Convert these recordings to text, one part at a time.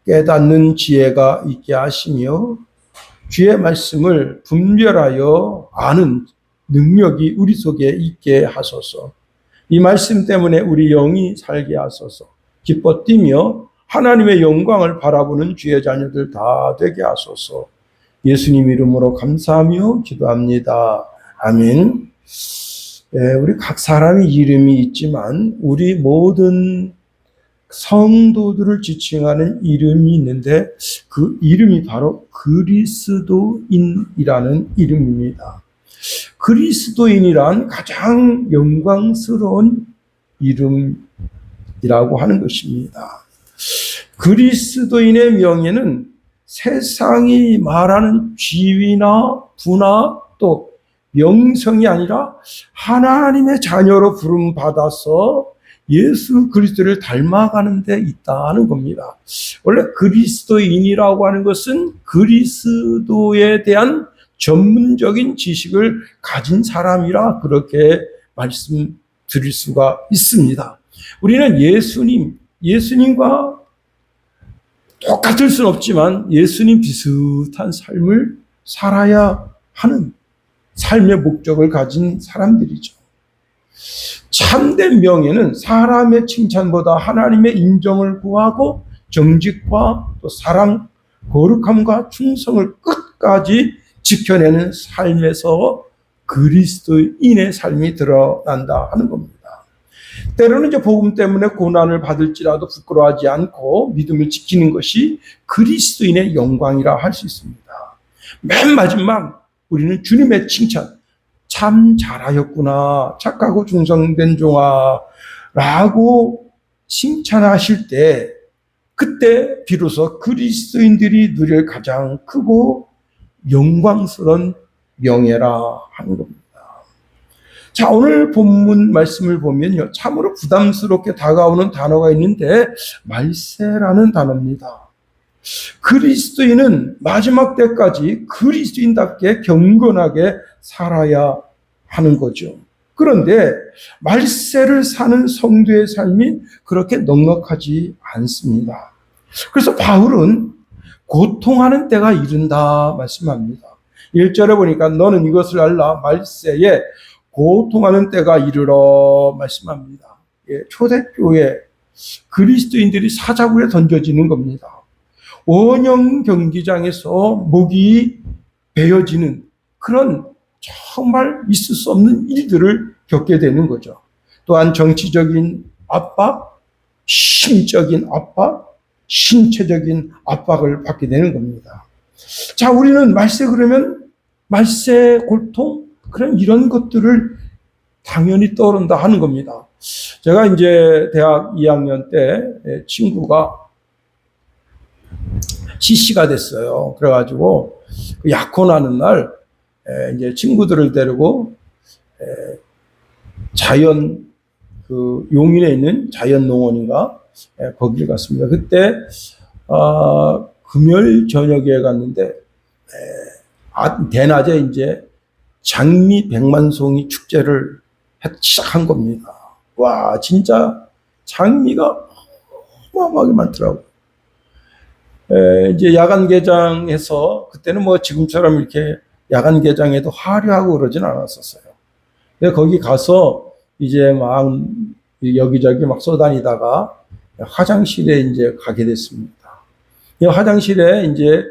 깨닫는 지혜가 있게 하시며 주의 말씀을 분별하여 아는 능력이 우리 속에 있게 하소서. 이 말씀 때문에 우리 영이 살게 하소서. 기뻐 뛰며 하나님의 영광을 바라보는 주의 자녀들 다 되게 하소서. 예수님 이름으로 감사하며 기도합니다. 아멘. 우리 각 사람이 이름이 있지만 우리 모든 성도들을 지칭하는 이름이 있는데 그 이름이 바로 그리스도인이라는 이름입니다. 그리스도인이란 가장 영광스러운 이름이라고 하는 것입니다. 그리스도인의 명예는 세상이 말하는 지위나 부나 또 명성이 아니라 하나님의 자녀로 부름받아서 예수 그리스도를 닮아가는 데 있다는 겁니다. 원래 그리스도인이라고 하는 것은 그리스도에 대한 전문적인 지식을 가진 사람이라 그렇게 말씀드릴 수가 있습니다. 우리는 예수님과 똑같을 수는 없지만 예수님 비슷한 삶을 살아야 하는 삶의 목적을 가진 사람들이죠. 참된 명예는 사람의 칭찬보다 하나님의 인정을 구하고 정직과 또 사랑, 거룩함과 충성을 끝까지 지켜내는 삶에서 그리스도인의 삶이 드러난다 하는 겁니다. 때로는 이제 복음 때문에 고난을 받을지라도 부끄러워하지 않고 믿음을 지키는 것이 그리스도인의 영광이라 할 수 있습니다. 맨 마지막 우리는 주님의 칭찬, 참 잘하였구나, 착하고 충성된 종아 라고 칭찬하실 때 그때 비로소 그리스도인들이 누릴 가장 크고 영광스러운 명예라 하는 겁니다. 자, 오늘 본문 말씀을 보면요, 참으로 부담스럽게 다가오는 단어가 있는데 말세라는 단어입니다. 그리스도인은 마지막 때까지 그리스도인답게 경건하게 살아야 하는 거죠. 그런데 말세를 사는 성도의 삶이 그렇게 넉넉하지 않습니다. 그래서 바울은 고통하는 때가 이른다 말씀합니다. 1절에 보니까 너는 이것을 알라, 말세에 고통하는 때가 이르러 말씀합니다. 초대교회 그리스도인들이 사자굴에 던져지는 겁니다. 원형 경기장에서 목이 베어지는 그런 정말 있을 수 없는 일들을 겪게 되는 거죠. 또한 정치적인 압박, 심적인 압박, 신체적인 압박을 받게 되는 겁니다. 자, 우리는 말세 그러면 말세 고통, 그런 이런 것들을 당연히 떠오른다 하는 겁니다. 제가 이제 대학 2학년 때 친구가 CC가 됐어요. 그래가지고 약혼하는 날 이제 친구들을 데리고 자연 그 용인에 있는 자연농원인가 거기를 갔습니다. 그때 금요일 저녁에 갔는데 대낮에 이제 장미 백만송이 축제를 시작한 겁니다. 와, 진짜 장미가 어마어마하게 많더라고요. 이제 야간 개장해서 그때는 뭐 지금처럼 이렇게 야간 개장에도 화려하고 그러진 않았었어요. 근데 거기 가서 이제 막 여기저기 막 쏘다니다가 화장실에 이제 가게 됐습니다. 이 화장실에 이제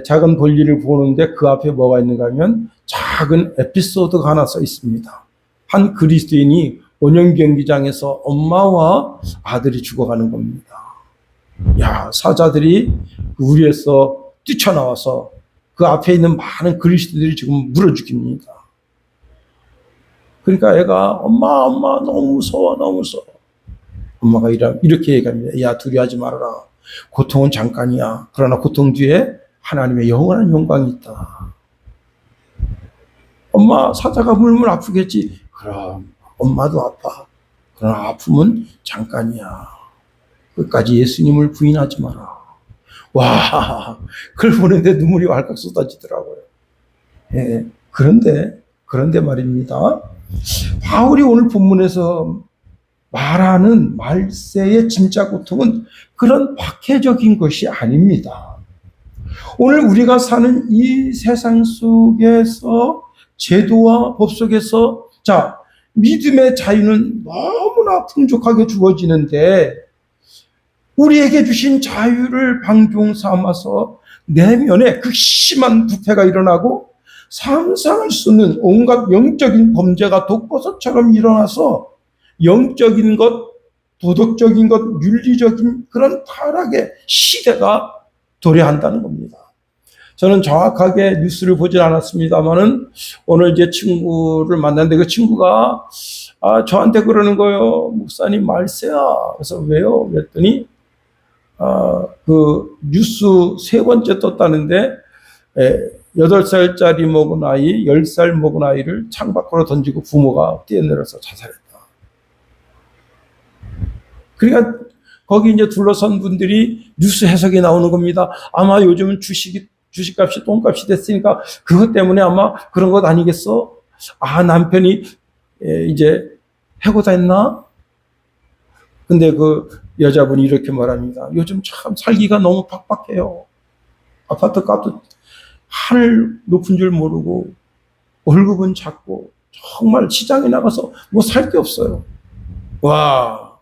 작은 볼일을 보는데 그 앞에 뭐가 있는가 하면 작은 에피소드가 하나 써 있습니다. 한 그리스도인이 원형 경기장에서 엄마와 아들이 죽어가는 겁니다. 야, 사자들이 우리에서 뛰쳐나와서 그 앞에 있는 많은 그리스도들이 지금 물어 죽입니다. 그러니까 애가 엄마 너무 무서워. 엄마가 이렇게 얘기합니다. 야, 두려워하지 말아라. 고통은 잠깐이야. 그러나 고통 뒤에 하나님의 영원한 영광이 있다. 엄마, 사자가 물면 아프겠지. 그럼 엄마도 아파. 그러나 아픔은 잠깐이야. 끝까지 예수님을 부인하지 마라. 와, 그걸 보는데 눈물이 왈칵 쏟아지더라고요. 그런데 말입니다. 바울이 오늘 본문에서 말하는 말세의 진짜 고통은 그런 박해적인 것이 아닙니다. 오늘 우리가 사는 이 세상 속에서 제도와 법 속에서 믿음의 자유는 너무나 풍족하게 주어지는데 우리에게 주신 자유를 방종 삼아서 내면에 극심한 부패가 일어나고 상상할 수 없는 온갖 영적인 범죄가 독버섯처럼 일어나서 영적인 것, 도덕적인 것, 윤리적인 그런 타락의 시대가 도래한다는 겁니다. 저는 정확하게 뉴스를 보진 않았습니다만은 오늘 이제 친구를 만났는데 그 친구가 저한테 그러는 거예요. 목사님 말세야. 그래서 왜요? 그랬더니 그 뉴스 세 번째 떴다는데 8살짜리 먹은 아이, 10살 먹은 아이를 창밖으로 던지고 부모가 뛰어내려서 자살했다. 그러니까 거기 이제 둘러선 분들이 뉴스 해석이 나오는 겁니다. 아마 요즘은 주식값이 똥값이 됐으니까 그것 때문에 아마 그런 것 아니겠어? 남편이 이제 해고됐나? 근데 그 여자분이 이렇게 말합니다. 요즘 참 살기가 너무 팍팍해요. 아파트 값도 하늘 높은 줄 모르고 월급은 작고 정말 시장에 나가서 뭐 살 게 없어요. 와.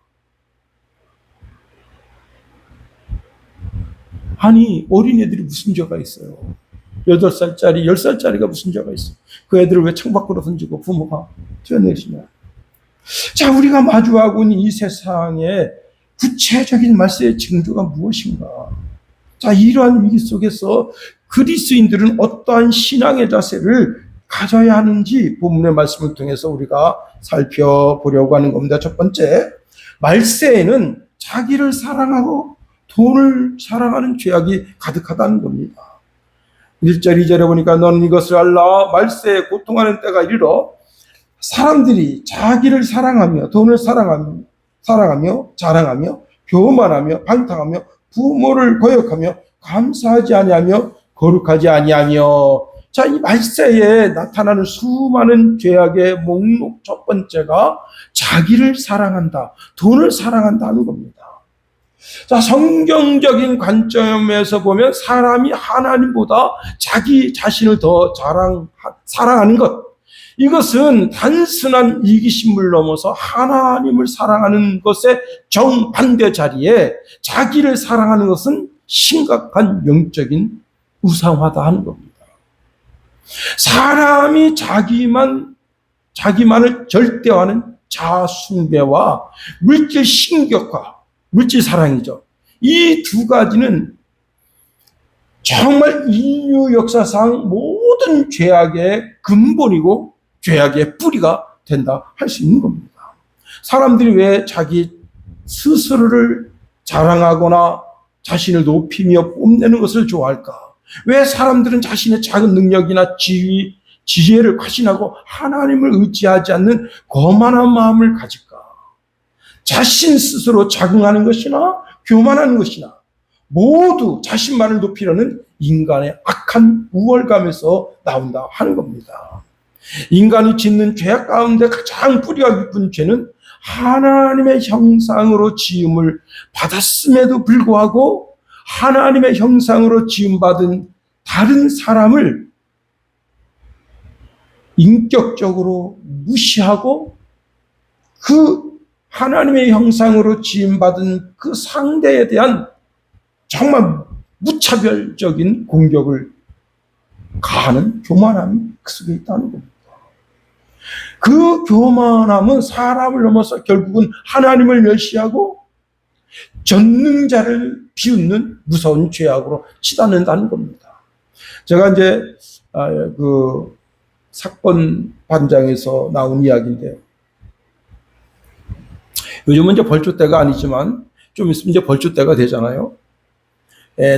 아니 어린애들이 무슨 죄가 있어요. 8살짜리 10살짜리가 무슨 죄가 있어요. 그 애들을 왜 창밖으로 던지고 부모가 뛰어내리냐. 우리가 마주하고 있는 이 세상의 구체적인 말세의 징조가 무엇인가. 이러한 위기 속에서 그리스도인들은 어떠한 신앙의 자세를 가져야 하는지 본문의 말씀을 통해서 우리가 살펴보려고 하는 겁니다. 첫 번째, 말세에는 자기를 사랑하고 돈을 사랑하는 죄악이 가득하다는 겁니다. 1절, 2절에 보니까 너는 이것을 알라. 말세에 고통하는 때가 이르러 사람들이 자기를 사랑하며 돈을 사랑하며 자랑하며 교만하며 방탕하며 부모를 거역하며 감사하지 아니하며 거룩하지 아니하며. 이 말세에 나타나는 수많은 죄악의 목록 첫 번째가 자기를 사랑한다, 돈을 사랑한다는 겁니다. 성경적인 관점에서 보면 사람이 하나님보다 자기 자신을 더 사랑하는 것, 이것은 단순한 이기심을 넘어서 하나님을 사랑하는 것의 정반대 자리에 자기를 사랑하는 것은 심각한 영적인 우상화다 하는 겁니다. 사람이 자기만을 절대화하는 자아숭배와 물질 신격화, 물질 사랑이죠. 이 두 가지는 정말 인류 역사상 모든 죄악의 근본이고 죄악의 뿌리가 된다 할 수 있는 겁니다. 사람들이 왜 자기 스스로를 자랑하거나 자신을 높이며 뽐내는 것을 좋아할까? 왜 사람들은 자신의 작은 능력이나 지혜를 과신하고 하나님을 의지하지 않는 거만한 마음을 가질까? 자신 스스로 자긍하는 것이나 교만하는 것이나 모두 자신만을 높이려는 인간의 악한 우월감에서 나온다 하는 겁니다. 인간이 짓는 죄악 가운데 가장 뿌리가 깊은 죄는 하나님의 형상으로 지음을 받았음에도 불구하고 하나님의 형상으로 지음받은 다른 사람을 인격적으로 무시하고 그 하나님의 형상으로 지음받은 그 상대에 대한 정말 무차별적인 공격을 가하는 교만함이 그 속에 있다는 겁니다. 그 교만함은 사람을 넘어서 결국은 하나님을 멸시하고 전능자를 비웃는 무서운 죄악으로 치닫는다는 겁니다. 제가 이제 그 사건 반장에서 나온 이야기인데요. 요즘은 이제 벌초 때가 아니지만 좀 있으면 이제 벌초 때가 되잖아요.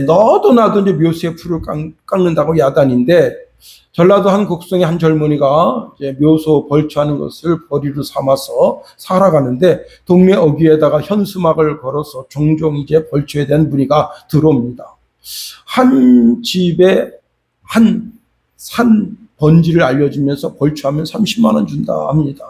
너도 나도 이제 묘수의 풀을 깎는다고 야단인데, 전라도 한 곡성의 한 젊은이가 이제 묘소 벌초하는 것을 벌이로 삼아서 살아가는데 동네 어귀에다가 현수막을 걸어서 종종 이제 벌초에 대한 문의가 들어옵니다. 한 집에 한 산 번지를 알려주면서 벌초하면 30만 원 준다 합니다.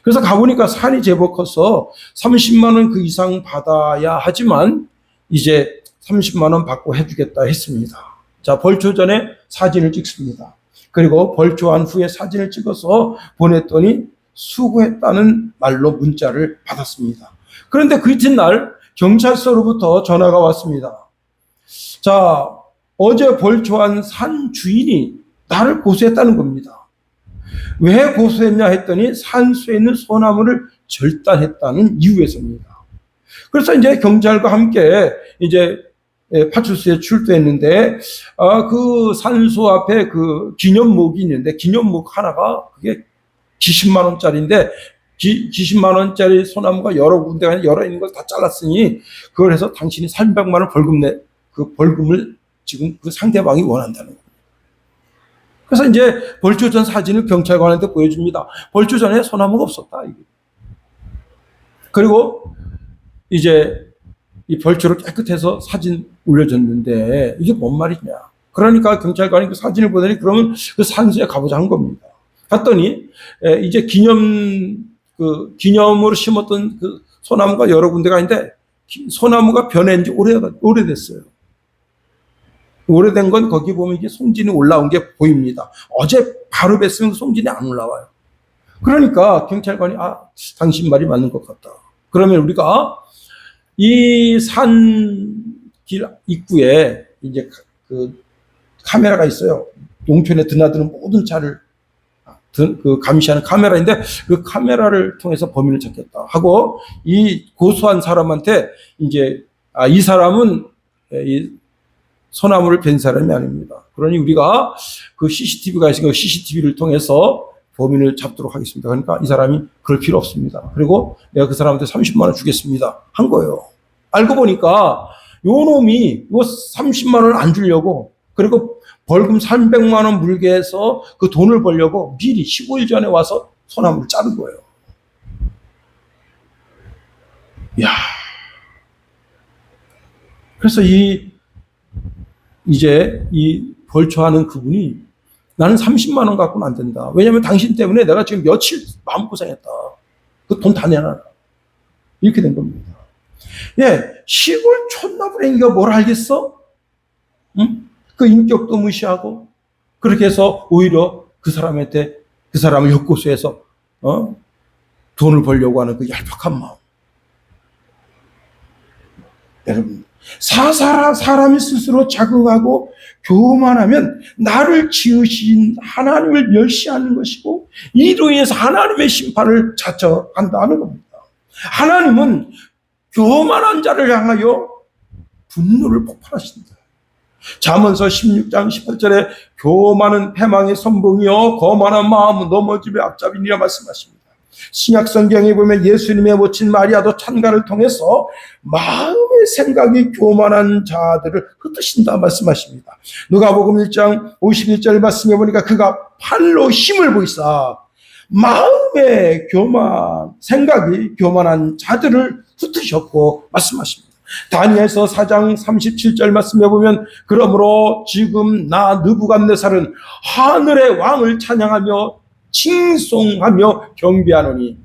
그래서 가보니까 산이 제법 커서 30만 원 그 이상 받아야 하지만 이제 30만 원 받고 해주겠다 했습니다. 자, 벌초 전에 사진을 찍습니다. 그리고 벌초한 후에 사진을 찍어서 보냈더니 수고했다는 말로 문자를 받았습니다. 그런데 그 이튿날 경찰서로부터 전화가 왔습니다. 자, 어제 벌초한 산 주인이 나를 고소했다는 겁니다. 왜 고소했냐 했더니 산수에 있는 소나무를 절단했다는 이유에서입니다. 그래서 이제 경찰과 함께 이제 파출소에 출두했는데, 그 산소 앞에 그 기념목이 있는데, 기념목 하나가 그게 기십만 원짜리인데, 기십만 원짜리 소나무가 여러 군데가 여러 있는 걸 다 잘랐으니, 그걸 해서 당신이 300만 원 그 벌금을 지금 그 상대방이 원한다는 거예요. 그래서 이제 벌초 전 사진을 경찰관한테 보여줍니다. 벌초 전에 소나무가 없었다. 이게. 그리고 이제 이 벌초를 깨끗해서 사진 올려줬는데 이게 뭔 말이냐. 그러니까 경찰관이 그 사진을 보더니 그러면 그 산수에 가보자 한 겁니다. 갔더니 이제 기념으로 심었던 그 소나무가 여러 군데가 있는데 소나무가 변한 지 오래됐어요. 오래된 건 거기 보면 이게 송진이 올라온 게 보입니다. 어제 바로 뵀으면 송진이 안 올라와요. 그러니까 경찰관이 당신 말이 맞는 것 같다. 그러면 우리가 이 산길 입구에 이제 그 카메라가 있어요. 농촌에 드나드는 모든 차를 감시하는 카메라인데 그 카메라를 통해서 범인을 찾겠다 하고 이 고소한 사람한테 이제 이 사람은 이 소나무를 벤 사람이 아닙니다. 그러니 우리가 그 CCTV가 있으니까 CCTV를 통해서 범인을 잡도록 하겠습니다. 그러니까 이 사람이 그럴 필요 없습니다. 그리고 내가 그 사람한테 30만 원 주겠습니다. 한 거예요. 알고 보니까 요 놈이 이거 30만 원을 안 주려고 그리고 벌금 300만 원 물게 해서 그 돈을 벌려고 미리 15일 전에 와서 소나무를 자른 거예요. 이야. 그래서 이제 이 벌초하는 그분이 나는 30만 원 갖고는 안 된다. 왜냐하면 당신 때문에 내가 지금 며칠 마음고생했다. 그 돈 다 내놔라. 이렇게 된 겁니다. 예, 시골 촌나부랭이가 뭘 알겠어? 응? 그 인격도 무시하고 그렇게 해서 오히려 그 사람한테 그 사람을 역고소해서 돈을 벌려고 하는 그 얄팍한 마음. 여러분, 사람이 스스로 자긍하고 교만하면 나를 지으신 하나님을 멸시하는 것이고 이로 인해서 하나님의 심판을 자처한다는 겁니다. 하나님은 교만한 자를 향하여 분노를 폭발하신다. 잠언서 16장 18절에 교만은 패망의 선봉이요 거만한 마음은 넘어짐의 앞잡이니라 말씀하십니다. 신약 성경에 보면 예수님의 모친 마리아도 찬가를 통해서 마음의 생각이 교만한 자들을 흩으신다 말씀하십니다. 누가복음 1장 51절 말씀해 보니까 그가 팔로 힘을 보이사 마음의 생각이 교만한 자들을 흩으셨고 말씀하십니다. 다니엘서 4장 37절 말씀해 보면 그러므로 지금 나 느부갓네살은 하늘의 왕을 찬양하며 칭송하며 경배하노니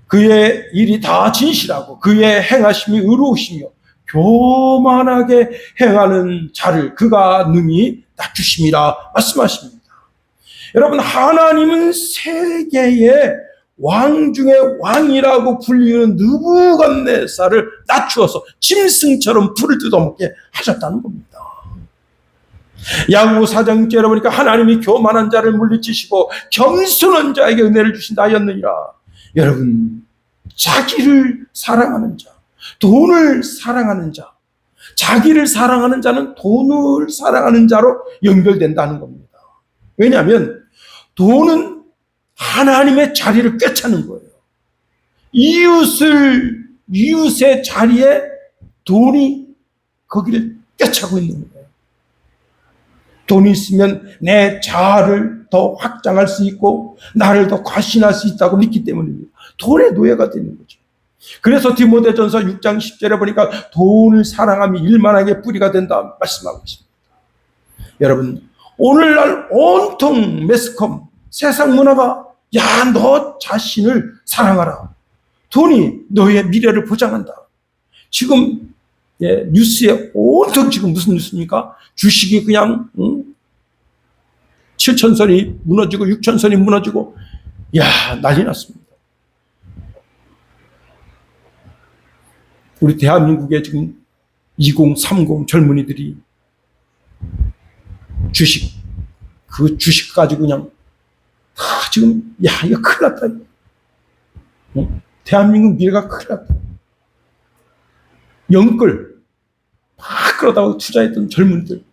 그의 일이 다 진실하고 그의 행하심이 의로우시며 교만하게 행하는 자를 그가 능히 낮추심이라 말씀하십니다. 여러분, 하나님은 세계의 왕 중에 왕이라고 불리는 느부갓네살을 낮추어서 짐승처럼 풀을 뜯어먹게 하셨다는 겁니다. 야고보 4장 6절에 보니까 하나님이 교만한 자를 물리치시고 겸손한 자에게 은혜를 주신다 하였느니라. 여러분, 자기를 사랑하는 자, 돈을 사랑하는 자, 자기를 사랑하는 자는 돈을 사랑하는 자로 연결된다는 겁니다. 왜냐하면 돈은 하나님의 자리를 꿰차는 거예요. 이웃의 자리에 돈이 거기를 꿰차고 있는 거예요. 돈이 있으면 내 자아를 더 확장할 수 있고 나를 더 과신할 수 있다고 믿기 때문입니다. 돈의 노예가 되는 거죠. 그래서 디모데전서 6장 10절에 보니까 돈을 사랑함이 일만하게 뿌리가 된다 말씀하고 있습니다. 여러분, 오늘날 온통 매스컴, 세상 문화가 야, 너 자신을 사랑하라. 돈이 너의 미래를 보장한다. 지금 뉴스에 온통 지금 무슨 뉴스입니까? 주식이 그냥 7천선이 무너지고 6천선이 무너지고, 야, 난리 났습니다. 우리 대한민국의 지금 20, 30 젊은이들이 그 주식 가지고 그냥 다 지금, 야, 이거 큰일 났다. 대한민국 미래가 큰일 났다. 영끌 막 그러다가 투자했던 젊은이들.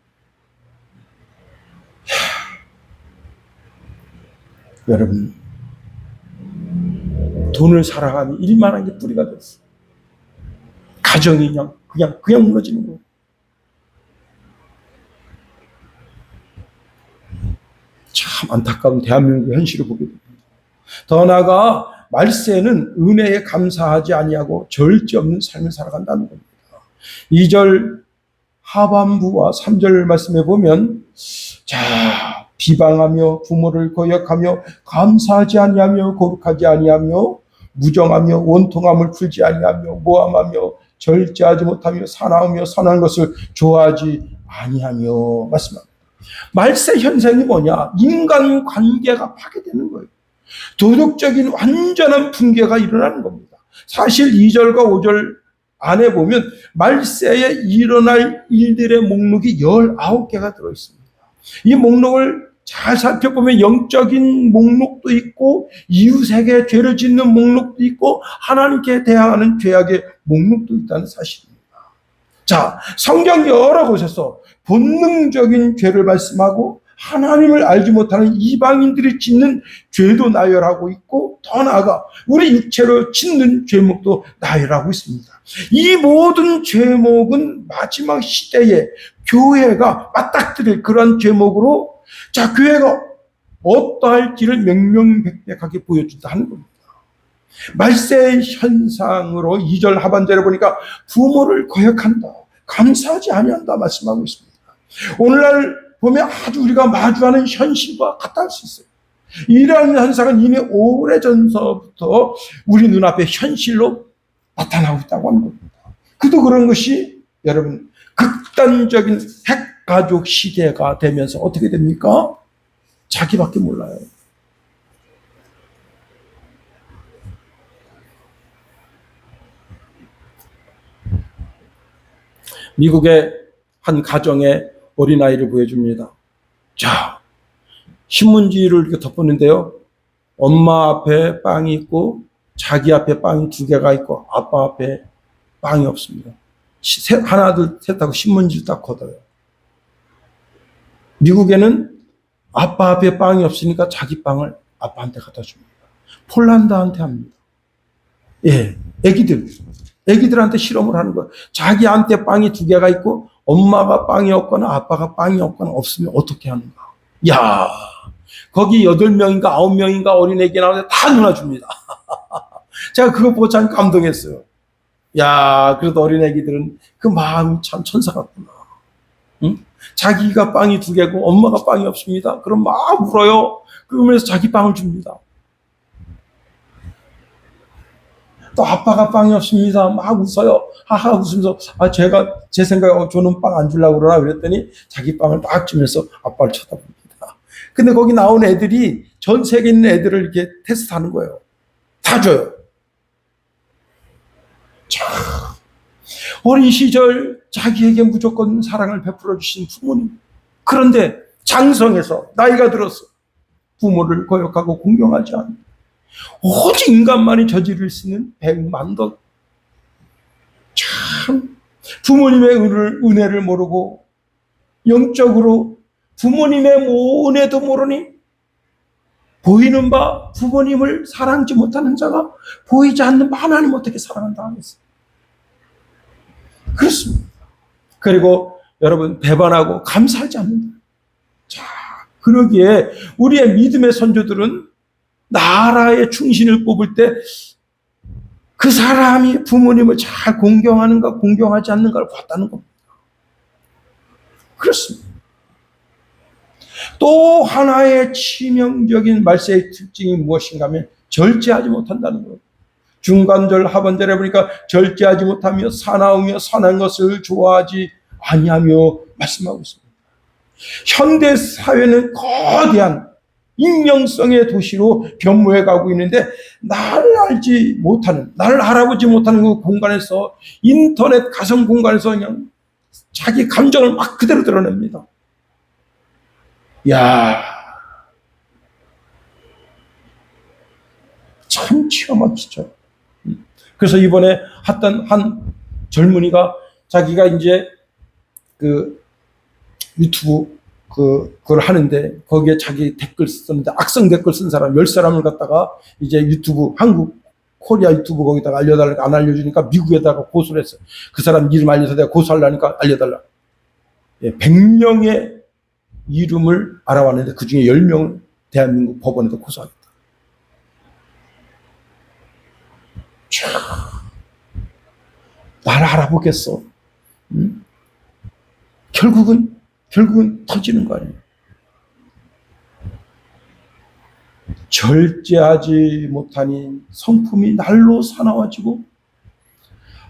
여러분, 돈을 사랑하면 일만한 게 뿌리가 됐어. 가정이 그냥 무너지는 거예요. 참 안타까운 대한민국의 현실을 보게 됩니다. 더 나아가 말세는 은혜에 감사하지 아니하고 절제 없는 삶을 살아간다는 겁니다. 2절 하반부와 3절 말씀에 보면, 자, 비방하며 부모를 거역하며 감사하지 아니하며 거룩하지 아니하며 무정하며 원통함을 풀지 아니하며 모함하며 절제하지 못하며 사나우며 선한 것을 좋아하지 아니하며 말씀합니다. 말세 현상이 뭐냐? 인간 관계가 파괴되는 거예요. 도덕적인 완전한 붕괴가 일어나는 겁니다. 사실 2절과 5절 안에 보면 말세에 일어날 일들의 목록이 19개가 들어있습니다. 이 목록을 잘 살펴보면 영적인 목록도 있고 이웃에게 죄를 짓는 목록도 있고 하나님께 대항하는 죄악의 목록도 있다는 사실입니다. 자, 성경 여러 곳에서 본능적인 죄를 말씀하고 하나님을 알지 못하는 이방인들이 짓는 죄도 나열하고 있고, 더 나아가 우리 육체로 짓는 죄목도 나열하고 있습니다. 이 모든 죄목은 마지막 시대에 교회가 맞닥뜨릴 그런 죄목으로, 자, 교회가 어떠할지를 명명백백하게 보여준다 하는 겁니다. 말세 현상으로 2절 하반절에 보니까 부모를 거역한다, 감사하지 아니한다 말씀하고 있습니다. 오늘날 보면 아주 우리가 마주하는 현실과 같다 할 수 있어요. 이러한 현상은 이미 오래전서부터 우리 눈앞에 현실로 나타나고 있다고 하는 겁니다. 그도 그런 것이 여러분 극단적인 핵가족 시대가 되면서 어떻게 됩니까? 자기밖에 몰라요. 미국의 한 가정의 어린아이를 보여줍니다. 자, 신문지를 이렇게 덮었는데요. 엄마 앞에 빵이 있고 자기 앞에 빵이 2개가 있고 아빠 앞에 빵이 없습니다. 하나, 둘, 셋 하고 신문지를 딱 걷어요. 미국에는 아빠 앞에 빵이 없으니까 자기 빵을 아빠한테 갖다 줍니다. 폴란드한테 합니다. 예, 애기들한테 실험을 하는 거예요. 자기한테 빵이 2개가 있고 엄마가 빵이 없거나 아빠가 빵이 없거나 없으면 어떻게 하는가. 야, 거기 8명인가 9명인가 어린애기 나오는데 다 누나줍니다. 제가 그거 보고 참 감동했어요. 야, 그래도 어린애기들은 그 마음이 참 천사 같구나. 응? 자기가 빵이 2개고 엄마가 빵이 없습니다. 그럼 막 울어요. 그러면서 자기 빵을 줍니다. 또 아빠가 빵이 없습니다. 막 웃어요. 하하 웃으면서 제 생각에 저는 빵 안 주려고 그러나 그랬더니 자기 빵을 막 주면서 아빠를 쳐다봅니다. 근데 거기 나온 애들이 전 세계에 있는 애들을 이렇게 테스트하는 거예요. 다 줘요. 자, 어린 시절 자기에게 무조건 사랑을 베풀어 주신 부모님. 그런데 장성해서 나이가 들어서 부모를 거역하고 공경하지 않는 오직 인간만이 저지를 수 있는 백만덕. 참 부모님의 은혜를 모르고 영적으로 부모님의 은혜도 모르니 보이는 바 부모님을 사랑하지 못하는 자가 보이지 않는 바 하나님 어떻게 사랑한다 하겠어요. 그렇습니다. 그리고 여러분 배반하고 감사하지 않는다. 자, 그러기에 우리의 믿음의 선조들은 나라의 충신을 뽑을 때 그 사람이 부모님을 잘 공경하는가 공경하지 않는가를 봤다는 겁니다. 그렇습니다. 또 하나의 치명적인 말세의 특징이 무엇인가 하면 절제하지 못한다는 거예요. 중간절 하반절에 보니까 절제하지 못하며 사나우며 선한 것을 좋아하지 아니하며 말씀하고 있습니다. 현대 사회는 거대한 익명성의 도시로 변모해 가고 있는데, 나를 알지 못하는, 나를 알아보지 못하는 그 공간에서, 인터넷 가상 공간에서 그냥 자기 감정을 막 그대로 드러냅니다. 야, 참 기가 막히죠. 그래서 이번에 한 젊은이가 자기가 이제 그 유튜브 그걸 하는데, 거기에 자기 댓글 쓰는데 악성 댓글 쓴 사람 10사람을 갖다가 이제 유튜브, 한국 코리아 유튜브 거기다가 알려달라니까 안 알려주니까 미국에다가 고소를 했어요. 그 사람 이름 알려서 내가 고소하려니까 알려달라. 100명의 이름을 알아왔는데 그 중에 10명을 대한민국 법원에다 고소하겠다. 나를 알아보겠어. 결국은 터지는 거 아니에요. 절제하지 못하니 성품이 날로 사나워지고,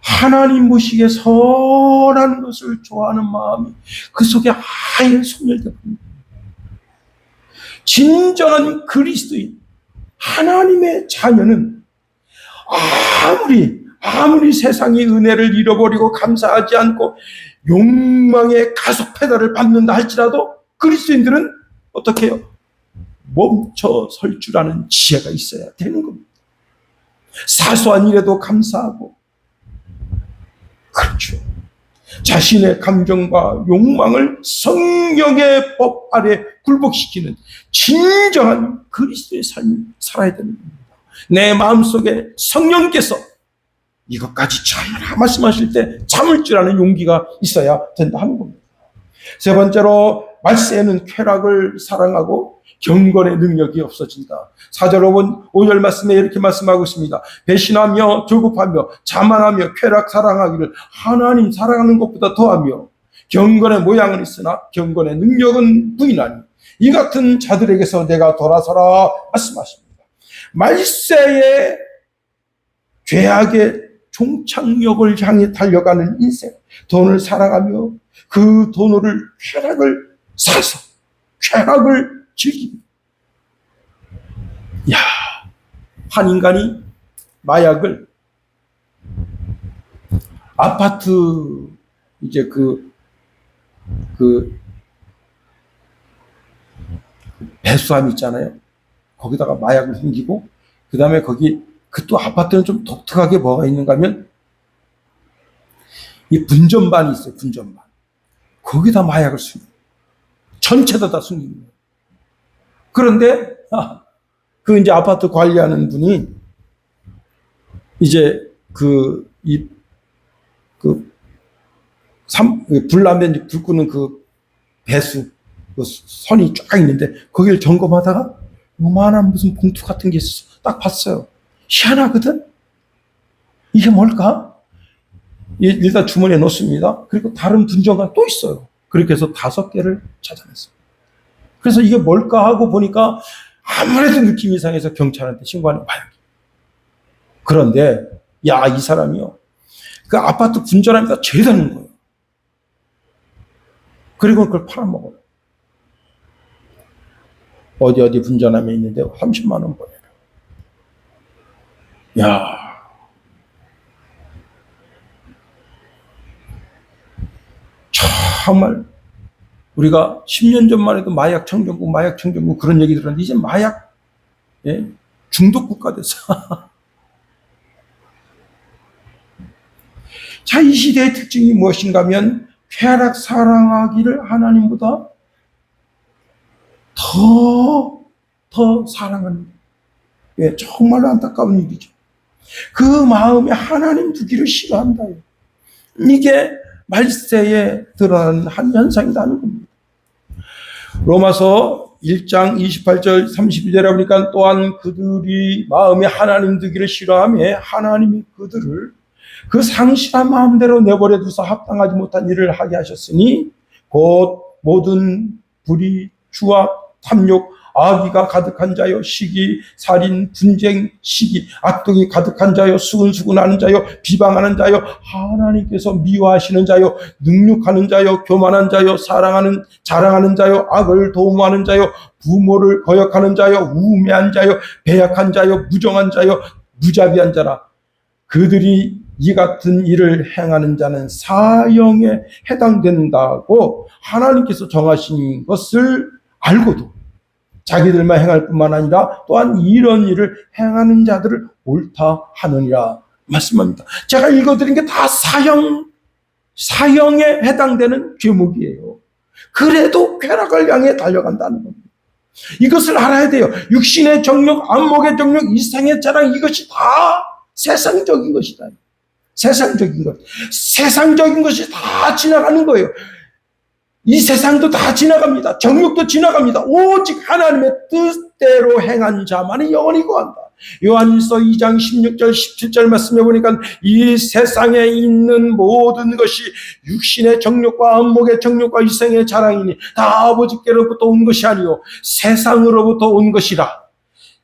하나님 보시기에 선한 것을 좋아하는 마음이 그 속에 아예 소멸되어 버립니다. 진정한 그리스도인, 하나님의 자녀는 아무리 세상이 은혜를 잃어버리고 감사하지 않고 욕망의 가속 페달을 밟는다 할지라도, 그리스도인들은 어떻게 해요? 멈춰 설 줄 아는 지혜가 있어야 되는 겁니다. 사소한 일에도 감사하고, 그렇죠. 자신의 감정과 욕망을 성령의 법 아래 굴복시키는 진정한 그리스도의 삶을 살아야 되는 겁니다. 내 마음속에 성령께서 이것까지 참으라 말씀하실 때 참을 줄 아는 용기가 있어야 된다 하는 겁니다. 세 번째로, 말세에는 쾌락을 사랑하고 경건의 능력이 없어진다. 4절 5절 말씀에 이렇게 말씀하고 있습니다. 배신하며 조급하며 자만하며 쾌락 사랑하기를 하나님 사랑하는 것보다 더하며, 경건의 모양은 있으나 경건의 능력은 부인하니 이 같은 자들에게서 내가 돌아서라 말씀하십니다. 말세의 죄악의 종착역을 향해 달려가는 인생, 돈을 사랑하며 그 돈을 쾌락을 사서 쾌락을 즐깁니다. 야, 한 인간이 마약을 아파트 이제 그 배수함 있잖아요. 거기다가 마약을 숨기고, 그 다음에 거기 그 또 아파트는 좀 독특하게 뭐가 있는가 하면 이 분전반이 있어요. 분전반. 거기다 마약을 숨겨요. 전체도 다 숨기는 거예요. 그런데 그 이제 아파트 관리하는 분이 이제 불 나면 이제 불 끄는 그 배수 그 선이 쫙 있는데, 거기를 점검하다가 요만한 무슨 봉투 같은 게 있었어. 딱 봤어요. 희한하거든? 이게 뭘까? 일단 주머니에 넣습니다. 그리고 다른 분전관 또 있어요. 그렇게 해서 5개를 찾아냈어요. 그래서 이게 뭘까 하고 보니까 아무래도 느낌이 이상해서 경찰한테 신고하는 마약이. 그런데 이 사람이요, 그 아파트 분전함에다 죄다는 거예요. 그리고 그걸 팔아먹어요. 어디 분전함에 있는데 30만 원 보내요. 야, 정말 우리가 10년 전만 해도 마약 청정국 그런 얘기 들었는데, 이제 마약 중독 국가 됐어. 자, 이 시대의 특징이 무엇인가 하면 쾌락 사랑하기를 하나님보다 더 사랑하는, 정말로 안타까운 일이죠. 그 마음에 하나님 두기를 싫어한다. 이게 말세에 드러나는 한 현상이라는 겁니다. 로마서 1장 28절 32절에 보니까, 또한 그들이 마음에 하나님 두기를 싫어하며 하나님이 그들을 그 상실한 마음대로 내버려 두사 합당하지 못한 일을 하게 하셨으니 곧 모든 불의 주와 탐욕, 악의가 가득한 자여, 시기, 살인, 분쟁, 시기, 악독이 가득한 자여, 수근수근하는 자여, 비방하는 자여, 하나님께서 미워하시는 자여, 능욕하는 자여, 교만한 자여, 자랑하는 자여, 악을 도모하는 자여, 부모를 거역하는 자여, 우매한 자여, 배약한 자여, 무정한 자여, 무자비한 자라. 그들이 이 같은 일을 행하는 자는 사형에 해당된다고 하나님께서 정하신 것을 알고도 자기들만 행할 뿐만 아니라 또한 이런 일을 행하는 자들을 옳다 하느니라 말씀합니다. 제가 읽어드린 게 다 사형에 해당되는 죄목이에요. 그래도 쾌락을 향해 달려간다는 겁니다. 이것을 알아야 돼요. 육신의 정욕, 안목의 정욕, 이생의 자랑, 이것이 다 세상적인 것이다. 세상적인 것. 세상적인 것이 다 지나가는 거예요. 이 세상도 다 지나갑니다. 정욕도 지나갑니다. 오직 하나님의 뜻대로 행한 자만이 영원히 거한다. 요한일서 2장 16절 17절 말씀해 보니까 이 세상에 있는 모든 것이 육신의 정욕과 안목의 정욕과 이생의 자랑이니 다 아버지께로부터 온 것이 아니요 세상으로부터 온 것이라.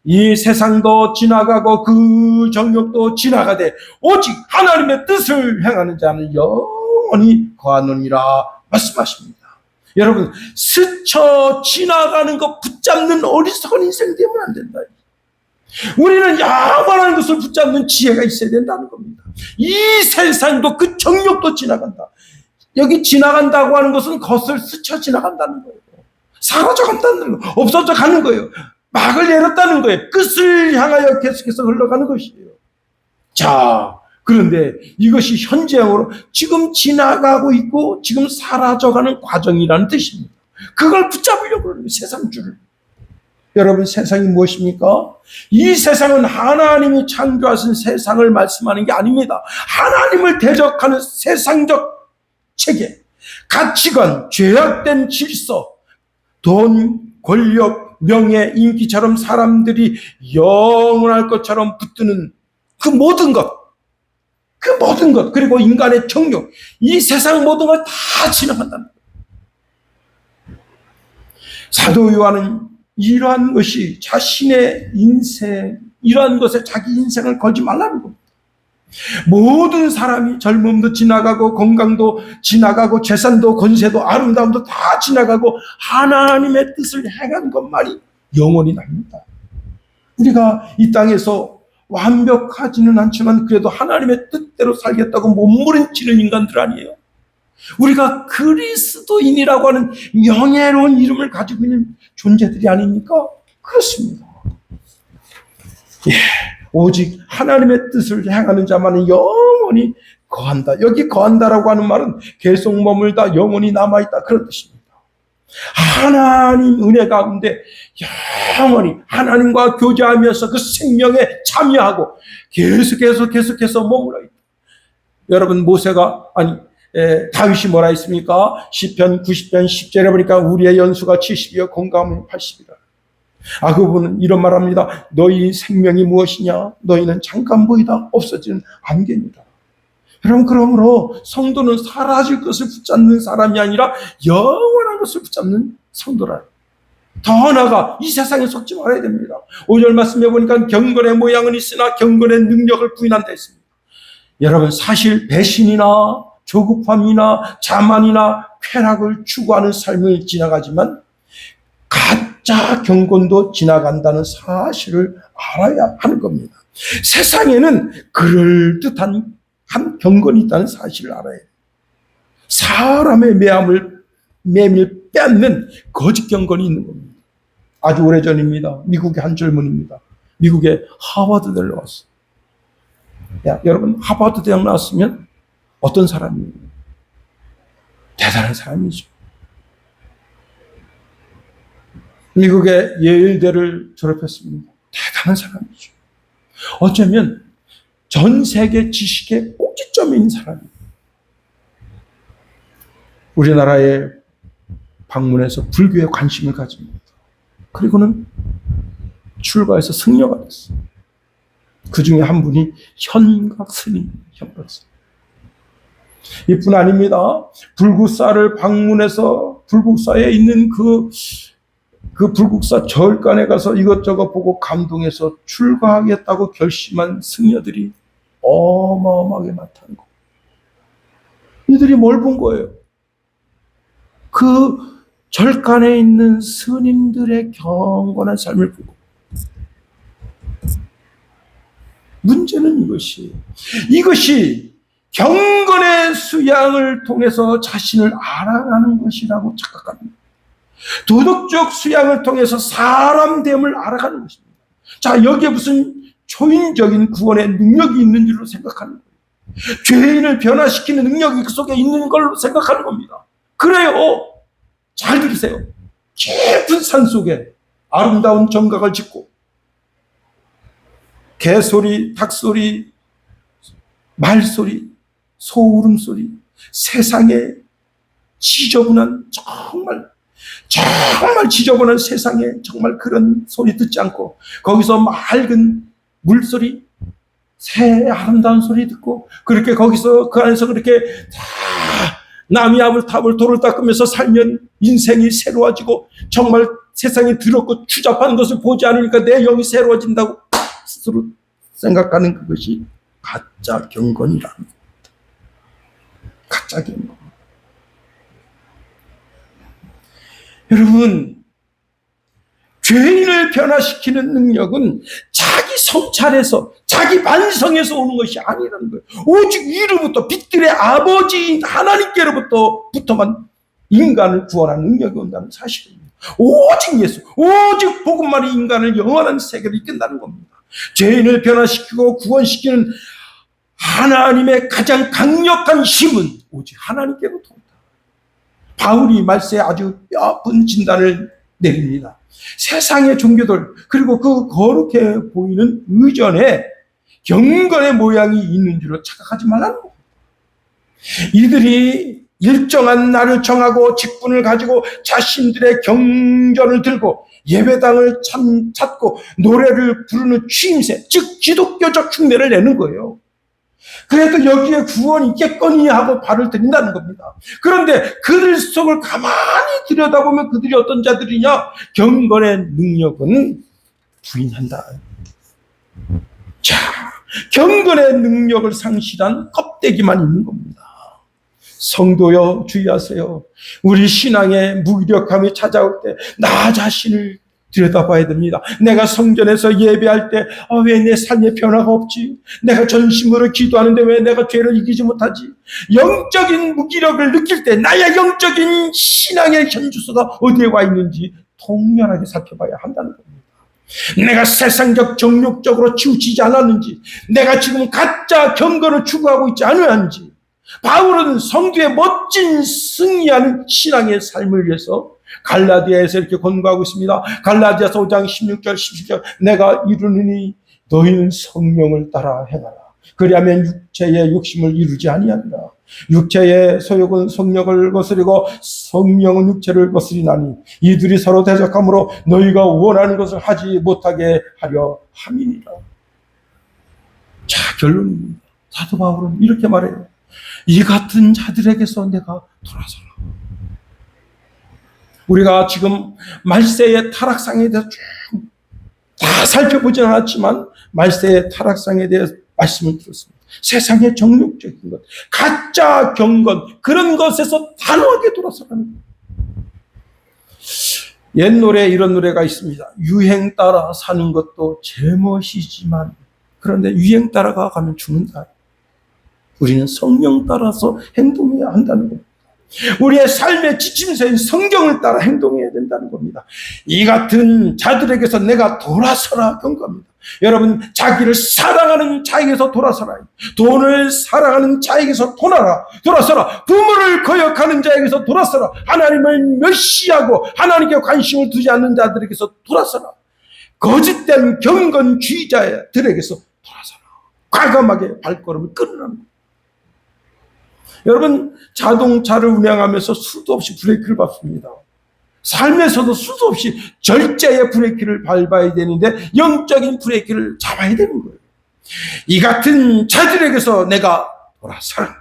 이 세상도 지나가고 그 정욕도 지나가되 오직 하나님의 뜻을 행하는 자는 영원히 거하느니라 말씀하십니다. 여러분, 스쳐 지나가는 것 붙잡는 어리석은 인생 되면 안 된다. 우리는 야만한 것을 붙잡는 지혜가 있어야 된다는 겁니다. 이 세상도 그 정욕도 지나간다. 여기 지나간다고 하는 것은 것을 스쳐 지나간다는 거예요. 사라져 간다는 거예요. 없어져 가는 거예요. 막을 내렸다는 거예요. 끝을 향하여 계속해서 흘러가는 것이에요. 자, 그런데 이것이 현재형으로 지금 지나가고 있고 지금 사라져가는 과정이라는 뜻입니다. 그걸 붙잡으려고 그러는 세상줄을. 여러분, 세상이 무엇입니까? 이 세상은 하나님이 창조하신 세상을 말씀하는 게 아닙니다. 하나님을 대적하는 세상적 체계, 가치관, 죄악된 질서, 돈, 권력, 명예, 인기처럼 사람들이 영원할 것처럼 붙드는 그 모든 것, 그리고 인간의 정욕, 이 세상 모든 걸 다 지나간다는 거예요. 사도 요한은 이러한 것이 자신의 인생, 이러한 것에 자기 인생을 걸지 말라는 겁니다. 모든 사람이 젊음도 지나가고 건강도 지나가고 재산도 권세도 아름다움도 다 지나가고 하나님의 뜻을 행한 것만이 영원히 납니다. 우리가 이 땅에서 완벽하지는 않지만 그래도 하나님의 뜻대로 살겠다고 몸부림치는 인간들 아니에요? 우리가 그리스도인이라고 하는 명예로운 이름을 가지고 있는 존재들이 아닙니까? 그렇습니다. 예, 오직 하나님의 뜻을 행하는 자만은 영원히 거한다. 여기 거한다라고 하는 말은 계속 머물다, 영원히 남아있다, 그런 뜻입니다. 하나님 은혜 가운데 영원히 하나님과 교제하면서 그 생명에 참여하고 계속해서 머물러 있다. 여러분, 다윗이 뭐라 했습니까? 시편 90편 10절에 보니까 우리의 연수가 70이요 건강은 80이라. 그분은 이런 말합니다. 너희 생명이 무엇이냐? 너희는 잠깐 보이다 없어지는 안개니라. 여러분, 그러므로 성도는 사라질 것을 붙잡는 사람이 아니라 영원한 것을 붙잡는 성도라. 더 나아가 이 세상에 속지 말아야 됩니다. 5절 말씀해 보니까 경건의 모양은 있으나 경건의 능력을 부인한다 했습니다. 여러분, 사실 배신이나 조급함이나 자만이나 쾌락을 추구하는 삶을 지나가지만 가짜 경건도 지나간다는 사실을 알아야 하는 겁니다. 세상에는 그럴듯한 한 경건이 있다는 사실을 알아야 해요. 사람의 매임을 빼앗는 거짓 경건이 있는 겁니다. 아주 오래전입니다. 미국의 한 젊은이입니다. 미국의 하버드 대학을 나왔어요. 여러분, 하버드 대학 나왔으면 어떤 사람이에요? 대단한 사람이죠. 미국의 예일대를 졸업했습니다. 대단한 사람이죠. 어쩌면 전 세계 지식의 꼭지점에 있는 사람이에요. 우리나라에 방문해서 불교에 관심을 가집니다. 그리고는 출가해서 승려가 됐어요. 그 중에 한 분이 현각 스님, 현각 스님. 이뿐 아닙니다. 불국사를 방문해서 불국사에 있는 그 그 불국사 절간에 가서 이것저것 보고 감동해서 출가하겠다고 결심한 승려들이 어마어마하게 많다는 거. 이들이 뭘 본 거예요? 그 절간에 있는 스님들의 경건한 삶을 보고. 문제는 이것이 경건의 수양을 통해서 자신을 알아가는 것이라고 착각합니다. 도덕적 수양을 통해서 사람됨을 알아가는 것입니다. 자, 여기에 무슨 초인적인 구원의 능력이 있는 줄로 생각하는 거예요. 죄인을 변화시키는 능력이 그 속에 있는 걸로 생각하는 겁니다. 그래요. 잘 들으세요. 깊은 산 속에 아름다운 정각을 짓고 개소리, 닭소리, 말소리, 소울음소리, 세상에 지저분한 정말 지저분한 세상에 정말 그런 소리 듣지 않고 거기서 맑은 물소리, 새 아름다운 소리 듣고 그렇게 거기서 그 안에서 그렇게 다 남이 아불타불 돌을 닦으면서 살면 인생이 새로워지고 정말 세상에 더럽고 추잡한 것을 보지 않으니까 내 영이 새로워진다고 스스로 생각하는 그것이 가짜 경건이라는 겁니다. 가짜 경건. 여러분, 죄인을 변화시키는 능력은 자기 성찰에서 자기 반성에서 오는 것이 아니라는 거예요. 오직 위로부터 빛들의 아버지인 하나님께로부터만 인간을 구원하는 능력이 온다는 사실입니다. 오직 예수, 오직 복음만이 인간을 영원한 세계로 이끈다는 겁니다. 죄인을 변화시키고 구원시키는 하나님의 가장 강력한 힘은 오직 하나님께로부터 온다. 바울이 말세에 아주 뼈아픈 진단을 내립니다. 세상의 종교들 그리고 그 거룩해 보이는 의전에 경건의 모양이 있는 줄로 착각하지 말라는 겁니다. 이들이 일정한 날을 정하고 직분을 가지고 자신들의 경전을 들고 예배당을 찾고 노래를 부르는 취임새, 즉 기독교적 흉내를 내는 거예요. 그래도 여기에 구원이 있겠거니 하고 발을 들인다는 겁니다. 그런데 그들 속을 가만히 들여다보면 그들이 어떤 자들이냐? 경건의 능력은 부인한다. 자, 경건의 능력을 상실한 껍데기만 있는 겁니다. 성도여 주의하세요. 우리 신앙의 무기력함이 찾아올 때 나 자신을 들여다봐야 됩니다. 내가 성전에서 예배할 때 왜 내 삶에 변화가 없지? 내가 전심으로 기도하는데 왜 내가 죄를 이기지 못하지? 영적인 무기력을 느낄 때 나의 영적인 신앙의 현주소가 어디에 와 있는지 통렬하게 살펴봐야 한다는 겁니다. 내가 세상적 정욕적으로 치우치지 않았는지, 내가 지금 가짜 경건을 추구하고 있지 않았는지. 바울은 성도의 멋진 승리하는 신앙의 삶을 위해서 갈라디아에서 이렇게 권고하고 있습니다. 갈라디아서 5장 16절 17절 내가 이르느니 너희는 성령을 따라 행하라. 그리하면 육체의 욕심을 이루지 아니하리라. 육체의 소욕은 성령을 거스리고 성령은 육체를 거스리나니 이들이 서로 대적하므로 너희가 원하는 것을 하지 못하게 하려 함이니라. 자, 결론입니다. 사도 바울은 이렇게 말해요. 이 같은 자들에게서 내가 돌아서라. 우리가 지금 말세의 타락상에 대해서 쭉 다 살펴보진 않았지만 말세의 타락상에 대해서 말씀을 들었습니다. 세상의 정욕적인 것, 가짜 경건, 그런 것에서 단호하게 돌아서라는 거예요. 옛 노래에 이런 노래가 있습니다. 유행 따라 사는 것도 제멋이지만 그런데 유행 따라가면 죽는다. 우리는 성령 따라서 행동해야 한다는 겁니다. 우리의 삶의 지침서인 성경을 따라 행동해야 된다는 겁니다. 이 같은 자들에게서 내가 돌아서라 그런 겁니다. 여러분, 자기를 사랑하는 자에게서 돌아서라. 돈을 사랑하는 자에게서 돌아서라. 부모를 거역하는 자에게서 돌아서라. 하나님을 멸시하고 하나님께 관심을 두지 않는 자들에게서 돌아서라. 거짓된 경건주의자들에게서 돌아서라. 과감하게 발걸음을 끊으라는 겁니다. 여러분, 자동차를 운행하면서 수도 없이 브레이크를 밟습니다. 삶에서도 수도 없이 절제의 브레이크를 밟아야 되는데 영적인 브레이크를 잡아야 되는 거예요. 이 같은 자들에게서 내가 돌아서라.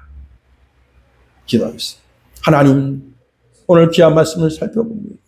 기도하겠습니다. 하나님, 오늘 귀한 말씀을 살펴봅니다.